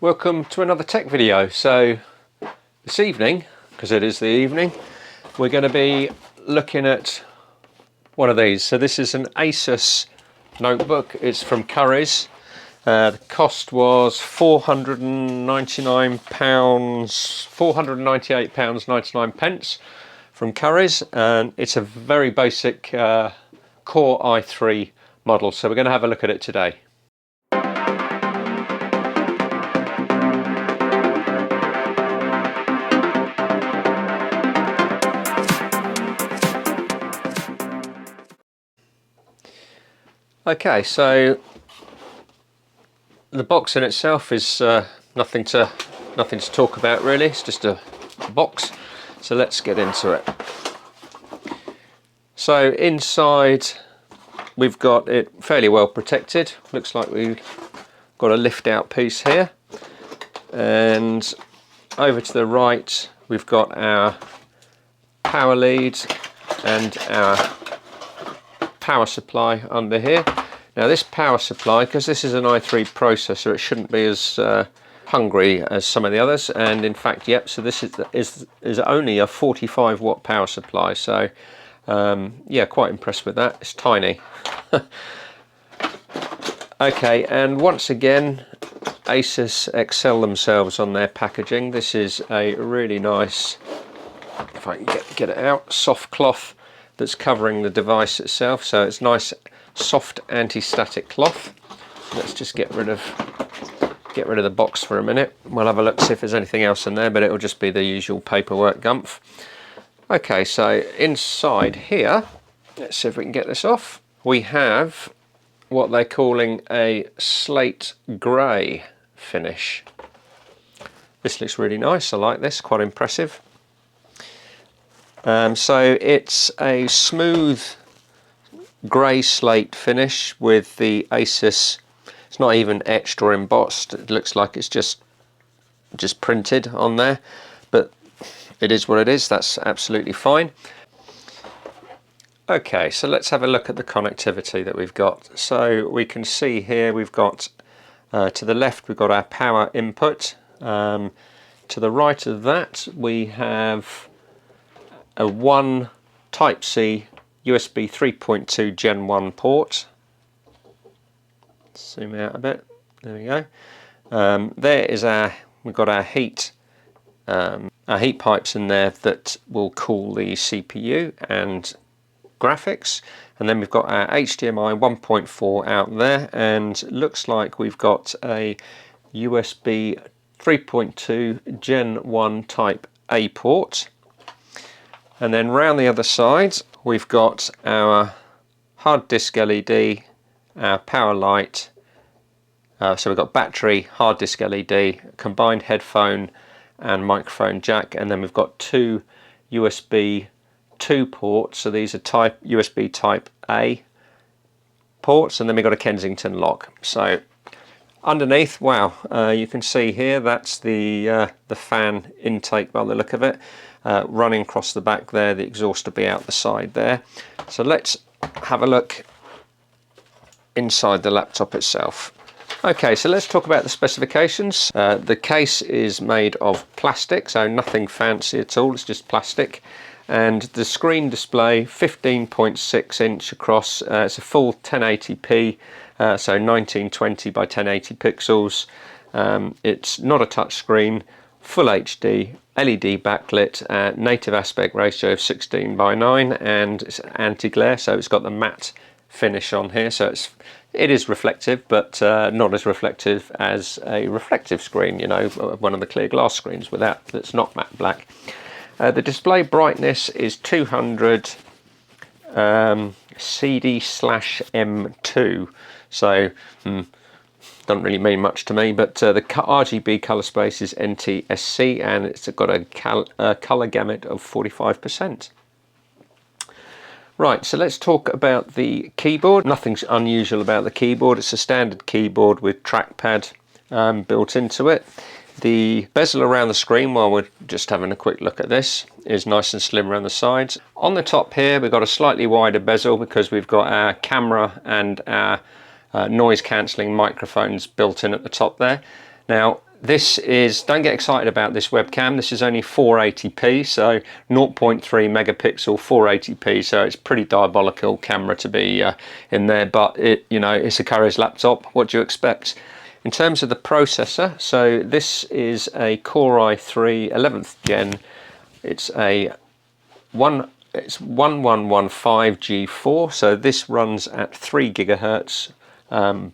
Welcome to another tech video. So this evening, because it is the evening, we're going to be looking at one of these. So this is an Asus notebook. It's from Currys. The cost was £498.99 from Currys, and it's a very basic Core i3 model. So we're going to have a look at it today. Okay, so the box in itself is nothing to talk about really. It's just a box. So let's get into it. So inside we've got it fairly well protected. Looks like we've got a lift out piece here, and over to the right we've got our power lead and our power supply under here. Now this power supply, because this is an i3 processor, it shouldn't be as hungry as some of the others, and in fact, yep, so this is only a 45 watt power supply. So yeah, quite impressed with that. It's tiny. Okay, and once again Asus excel themselves on their packaging. This is a really nice, if I can get it out, soft cloth that's covering the device itself. So it's nice soft anti-static cloth. Let's just get rid of the box for a minute. We'll have a look, see if there's anything else in there, but it'll just be the usual paperwork gumph. Okay, so inside here, let's see if we can get this off. We have what they're calling a slate grey finish. This looks really nice. I like this, quite impressive. So it's a smooth grey slate finish with the Asus. It's not even etched or embossed. It looks like it's just printed on there, but it is what it is. That's absolutely fine. Okay, so let's have a look at the connectivity that we've got. So we can see here we've got to the left we've got our power input. To the right of that we have a one Type-C USB 3.2 Gen 1 port. Zoom out a bit. There we go. There is we've got our heat pipes in there that will cool the CPU and graphics, and then we've got our HDMI 1.4 out there, and looks like we've got a USB 3.2 Gen 1 Type A port. And then round the other side we've got our hard disk LED, our power light, so we've got battery, hard disk LED, combined headphone and microphone jack, and then we've got two USB 2 ports, so these are USB Type A ports, and then we've got a Kensington lock. So underneath, wow, you can see here that's the fan intake by the look of it. Running across the back there, the exhaust will be out the side there. So let's have a look inside the laptop itself. Okay, so let's talk about the specifications. The case is made of plastic, so nothing fancy at all, it's just plastic. And the screen display, 15.6 inch across, it's a full 1080p, so 1920 by 1080 pixels. It's not a touch screen, full HD, LED backlit, native aspect ratio of 16:9, and it's anti-glare, so it's got the matte finish on here, so it is reflective, but not as reflective as a reflective screen, you know, one of the clear glass screens that's not matte black. The display brightness is 200 CD/M2, so doesn't really mean much to me, but the RGB color space is NTSC, and it's got a color gamut of 45%. Right, so let's talk about the keyboard. Nothing's unusual about the keyboard. It's a standard keyboard with trackpad built into it. The bezel around the screen, while we're just having a quick look at this, is nice and slim around the sides. On the top here we've got a slightly wider bezel because we've got our camera and our noise cancelling microphones built in at the top there. Now This is, don't get excited about this webcam, this is only 480p, so 0.3 megapixel 480p, so it's pretty diabolical camera to be in there, but it's a Curry's laptop, what do you expect? In terms of the processor, so this is a Core i3 11th gen, it's 1115G4, so this runs at 3 gigahertz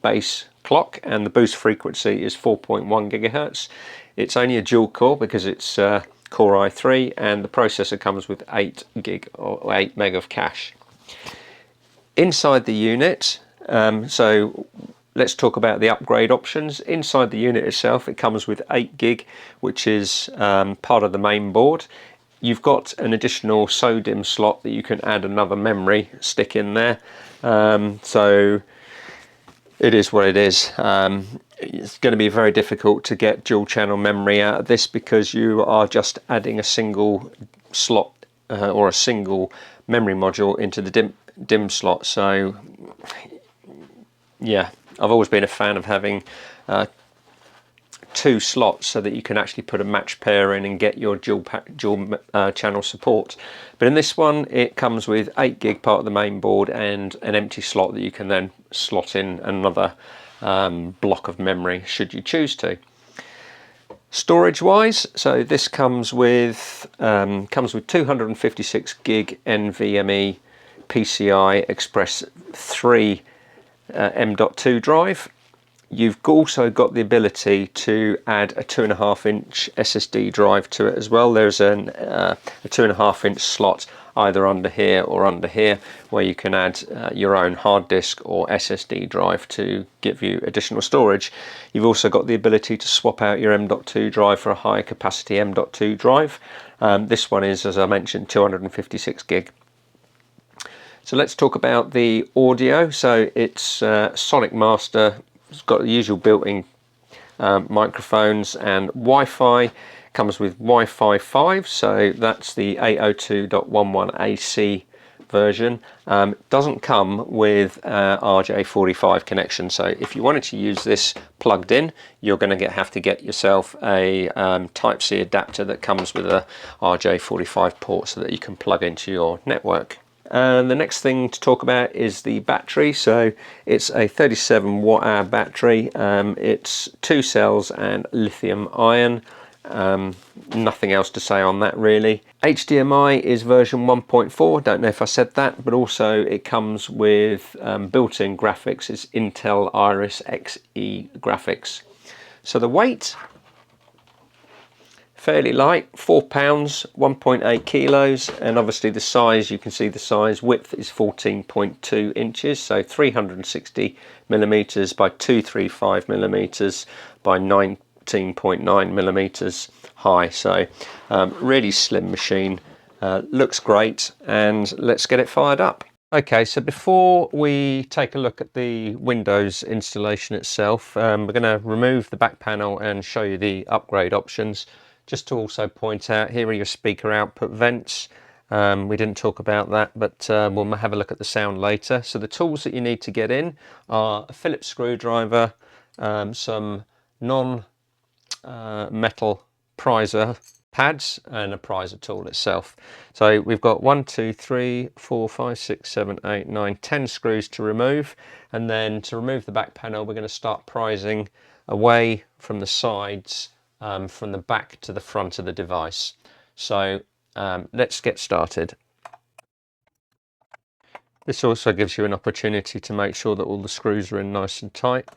base clock, and the boost frequency is 4.1 gigahertz. It's only a dual core because it's Core i3, and the processor comes with 8 gig or 8 meg of cache. Inside the unit, so let's talk about the upgrade options. Inside the unit itself, it comes with 8 gig, which is part of the main board. You've got an additional SODIMM slot that you can add another memory stick in there. So it is what it is. It's going to be very difficult to get dual channel memory out of this because you are just adding a single slot or a single memory module into the DIMM slot. So yeah, I've always been a fan of having 2 slots so that you can actually put a match pair in and get your dual channel support. But in this one, it comes with 8 gig part of the main board and an empty slot that you can then slot in another block of memory should you choose to. Storage wise, so this comes with 256 gig NVMe PCI Express 3 M.2 drive. You've also got the ability to add a 2.5-inch SSD drive to it as well. There's a 2.5-inch slot either under here or under here where you can add your own hard disk or SSD drive to give you additional storage. You've also got the ability to swap out your M.2 drive for a higher capacity M.2 drive. This one is, as I mentioned, 256 gig. So let's talk about the audio. So it's Sonic Master. It's got the usual built-in microphones and Wi-Fi. Comes with Wi-Fi 5, so that's the 802.11ac version. Doesn't come with RJ45 connection, so if you wanted to use this plugged in, you're going to have to get yourself a Type-C adapter that comes with a RJ45 port so that you can plug into your network. And the next thing to talk about is the battery. So it's a 37 watt hour battery. It's 2 cells and lithium ion. Nothing else to say on that really. HDMI is version 1.4. Don't know if I said that, but also it comes with built-in graphics. It's Intel Iris Xe graphics. So the weight, fairly light, 4 pounds, 1.8 kilos, and obviously the size, you can see the size, width is 14.2 inches, so 360 millimeters by 235 millimeters by 19.9 millimeters high. So really slim machine, looks great, and let's get it fired up. Okay, so before we take a look at the Windows installation itself, we're going to remove the back panel and show you the upgrade options. Just to also point out, here are your speaker output vents. We didn't talk about that, but we'll have a look at the sound later. So the tools that you need to get in are a Phillips screwdriver, some non-metal prizer pads, and a prizer tool itself. So we've got 1, 2, 3, 4, 5, 6, 7, 8, 9, 10 screws to remove. And then to remove the back panel, we're going to start prizing away from the sides, from the back to the front of the device. So let's get started. This also gives you an opportunity to make sure that all the screws are in nice and tight,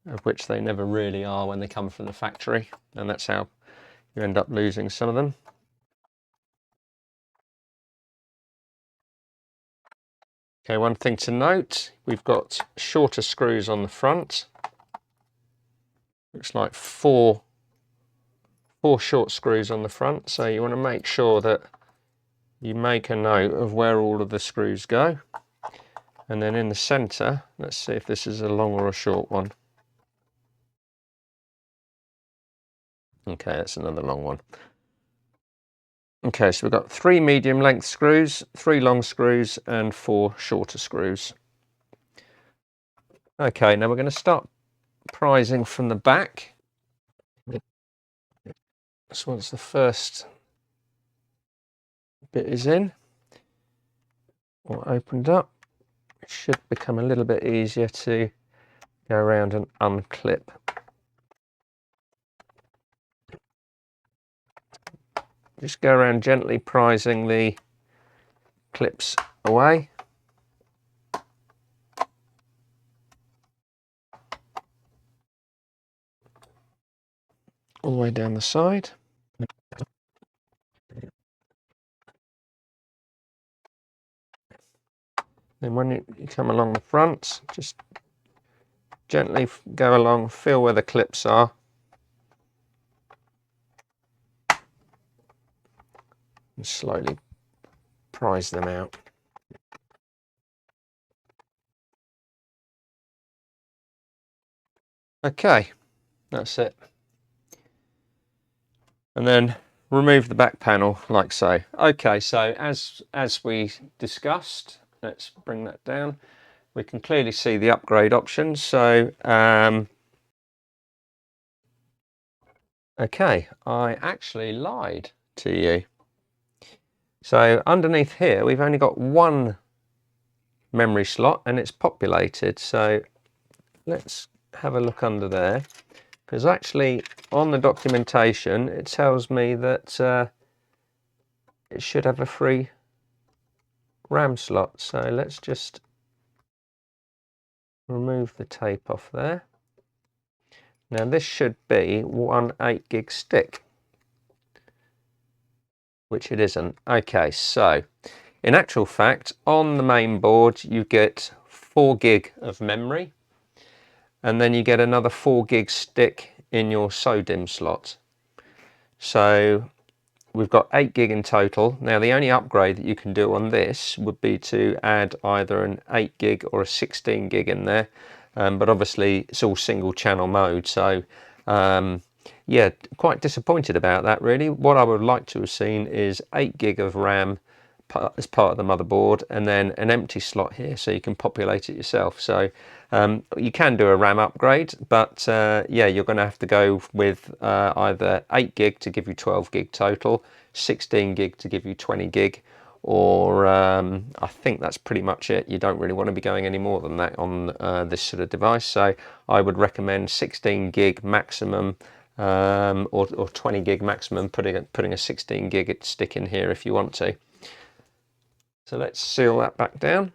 of which they never really are when they come from the factory, and that's how you end up losing some of them. Okay, one thing to note, we've got shorter screws on the front. Looks like four short screws on the front, so you want to make sure that you make a note of where all of the screws go. And then in the center, let's see if this is a long or a short one. Okay, that's another long one. Okay, so we've got 3 medium length screws, 3 long screws, and 4 shorter screws. Okay, now we're going to start prizing from the back. So once the first bit is in or opened up, it should become a little bit easier to go around and unclip. Just go around gently prising the clips away. All the way down the side. Then when you come along the front, just gently go along, feel where the clips are. And slowly prise them out. Okay, that's it. And then remove the back panel like so. Okay, so as we discussed, let's bring that down. We can clearly see the upgrade options. So okay, I actually lied to you. So underneath here, we've only got one memory slot and it's populated. So let's have a look under there, because actually on the documentation, it tells me that it should have a free RAM slot. So let's just remove the tape off there. Now this should be one 8 gig stick, which it isn't. Okay, so in actual fact, on the main board, you get 4 gig of memory, and then you get another 4 gig stick in your SODIMM slot. So we've got 8 gig in total. Now the only upgrade that you can do on this would be to add either an 8 gig or a 16 gig in there. But obviously it's all single channel mode, so yeah, quite disappointed about that really. What I would like to have seen is 8 gig of RAM as part of the motherboard, and then an empty slot here so you can populate it yourself. So you can do a RAM upgrade, but yeah, you're going to have to go with either 8 gig to give you 12 gig total, 16 gig to give you 20 gig, or I think that's pretty much it. You don't really want to be going any more than that on this sort of device. So I would recommend 16 gig maximum, or 20 gig maximum, putting a 16 gig stick in here if you want to. So let's seal that back down.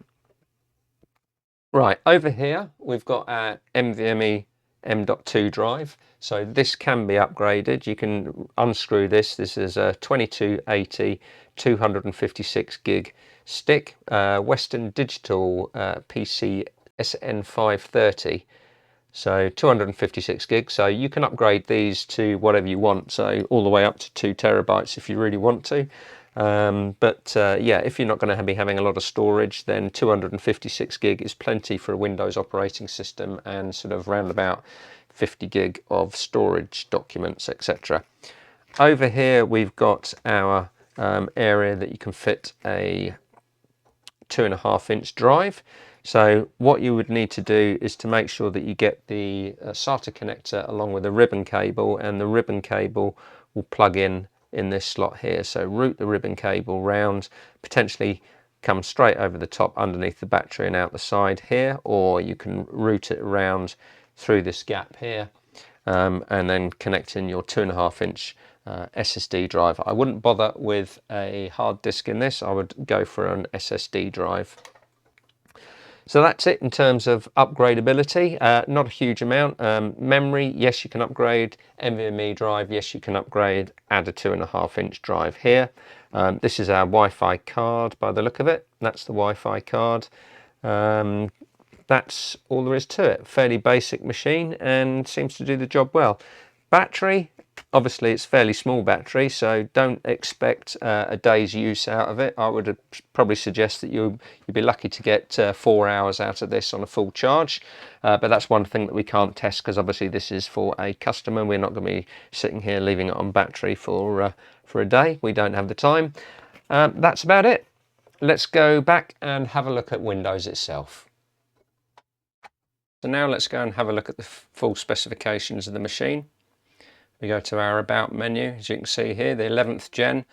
Right, over here we've got our NVMe M.2 drive. So this can be upgraded. You can unscrew this. This is a 2280 256 gig stick, Western Digital PC SN530. So 256 gigs. So you can upgrade these to whatever you want. So all the way up to 2 terabytes if you really want to. Yeah, if you're not going to be having a lot of storage, then 256 gig is plenty for a Windows operating system, and sort of round about 50 gig of storage, documents, etc. Over here we've got our area that you can fit a 2.5-inch drive. So what you would need to do is to make sure that you get the SATA connector along with a ribbon cable, and the ribbon cable will plug in this slot here. So route the ribbon cable round, potentially come straight over the top underneath the battery and out the side here, or you can route it around through this gap here, and then connect in your 2.5-inch SSD drive. I wouldn't bother with a hard disk in this. I would go for an SSD drive. So that's it in terms of upgradability. Not a huge amount. Memory, yes, you can upgrade. NVMe drive, yes, you can upgrade. Add a 2.5-inch drive here. This is our Wi-Fi card by the look of it. That's the Wi-Fi card. That's all there is to it. Fairly basic machine and seems to do the job well. Battery, obviously it's fairly small battery, so don't expect a day's use out of it. I would probably suggest that you'd be lucky to get 4 hours out of this on a full charge, but that's one thing that we can't test because obviously this is for a customer. We're not going to be sitting here leaving it on battery for a day. We don't have the time. That's about it. Let's go back and have a look at Windows itself. So now let's go and have a look at the full specifications of the machine. We go to our About menu, as you can see here, the 11th gen,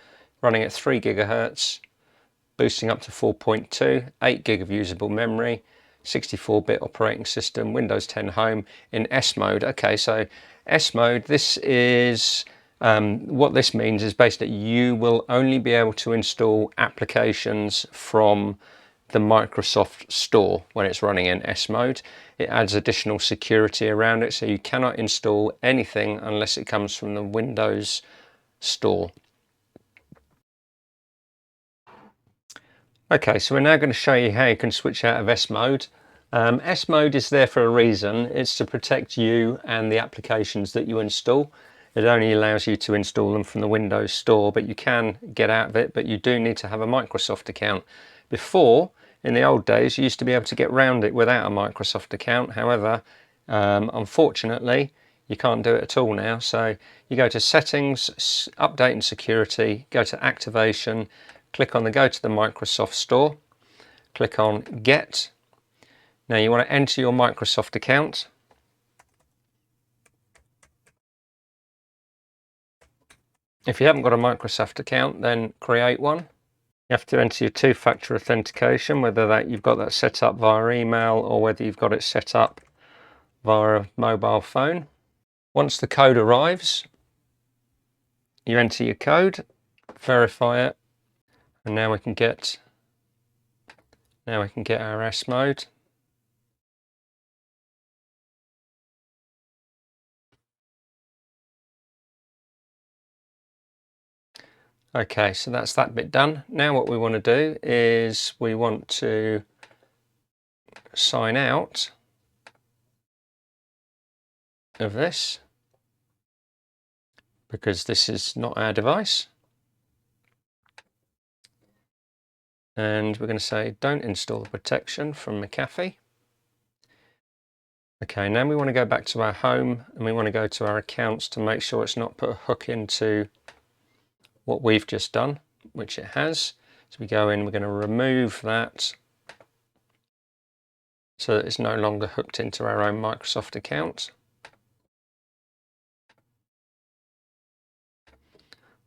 running at 3 GHz, boosting up to 4.2, 8 gig of usable memory, 64-bit operating system, Windows 10 Home in S mode. Okay, so S mode, this is, what this means is basically you will only be able to install applications from the Microsoft Store when it's running in S mode. It adds additional security around it, so you cannot install anything unless it comes from the Windows Store. Okay, so we're now going to show you how you can switch out of S mode. S mode is there for a reason. It's to protect you and the applications that you install. It only allows you to install them from the Windows Store, but you can get out of it, but you do need to have a Microsoft account. Before, in the old days, you used to be able to get around it without a Microsoft account. However, unfortunately, you can't do it at all now. So you go to Settings, Update and Security, go to Activation, click on the Go to the Microsoft Store, click on Get. Now you want to enter your Microsoft account. If you haven't got a Microsoft account, then create one. You have to enter your two-factor authentication, whether that you've got that set up via email or whether you've got it set up via a mobile phone. Once the code arrives, you enter your code, verify it, and now we can get our S mode. Okay, so that's that bit done. Now what we want to do is we want to sign out of this because this is not our device. And we're going to say don't install the protection from McAfee. Okay, now we want to go back to our home and we want to go to our accounts to make sure it's not put a hook into what we've just done, which it has. So we go in, we're going to remove that so that it's no longer hooked into our own Microsoft account.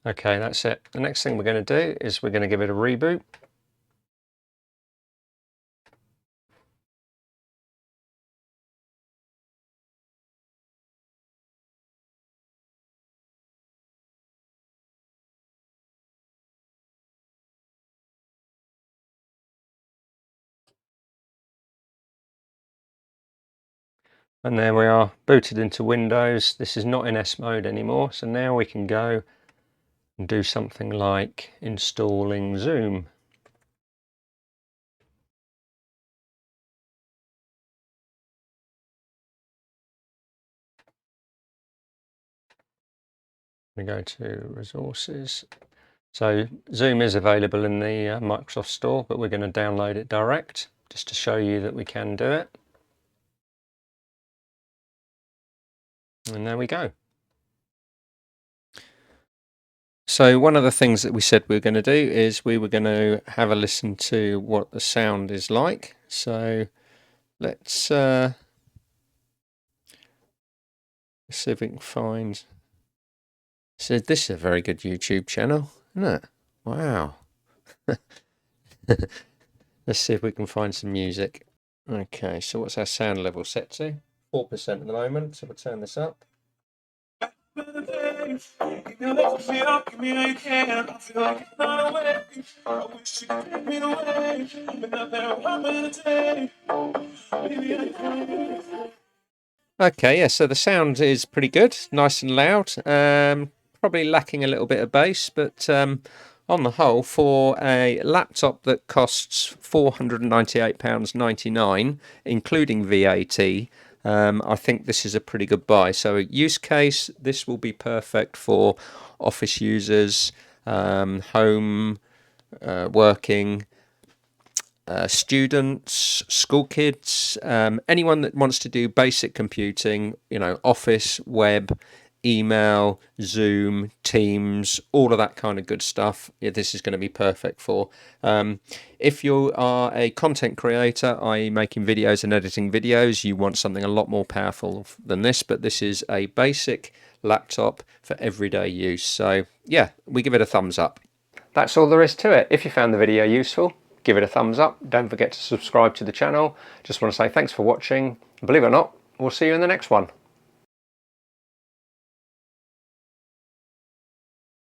Okay, that's it. The next thing we're going to do is we're going to give it a reboot. And there we are, booted into Windows. This is not in S mode anymore, so now we can go and do something like installing Zoom. We go to resources. So Zoom is available in the Microsoft Store, but we're going to download it direct just to show you that we can do it. And there we go. So one of the things that we said we were going to do is we were going to have a listen to what the sound is like. So let's see if we can find. So this is a very good YouTube channel, isn't it? Wow. Let's see if we can find some music. Okay, so what's our sound level set to? 4% at the moment, so we'll turn this up. Okay, yeah, so the sound is pretty good, nice and loud. Probably lacking a little bit of bass, but on the whole, for a laptop that costs £498.99, including VAT, I think this is a pretty good buy. So use case, this will be perfect for office users, home, working, students, school kids, anyone that wants to do basic computing, you know, office, web, email, Zoom, Teams, all of that kind of good stuff. Yeah, this is going to be perfect for. If you are a content creator, i.e. making videos and editing videos, you want something a lot more powerful than this, but this is a basic laptop for everyday use. So yeah, we give it a thumbs up. That's all there is to it. If you found the video useful, give it a thumbs up. Don't forget to subscribe to the channel. Just want to say thanks for watching. Believe it or not, we'll see you in the next one.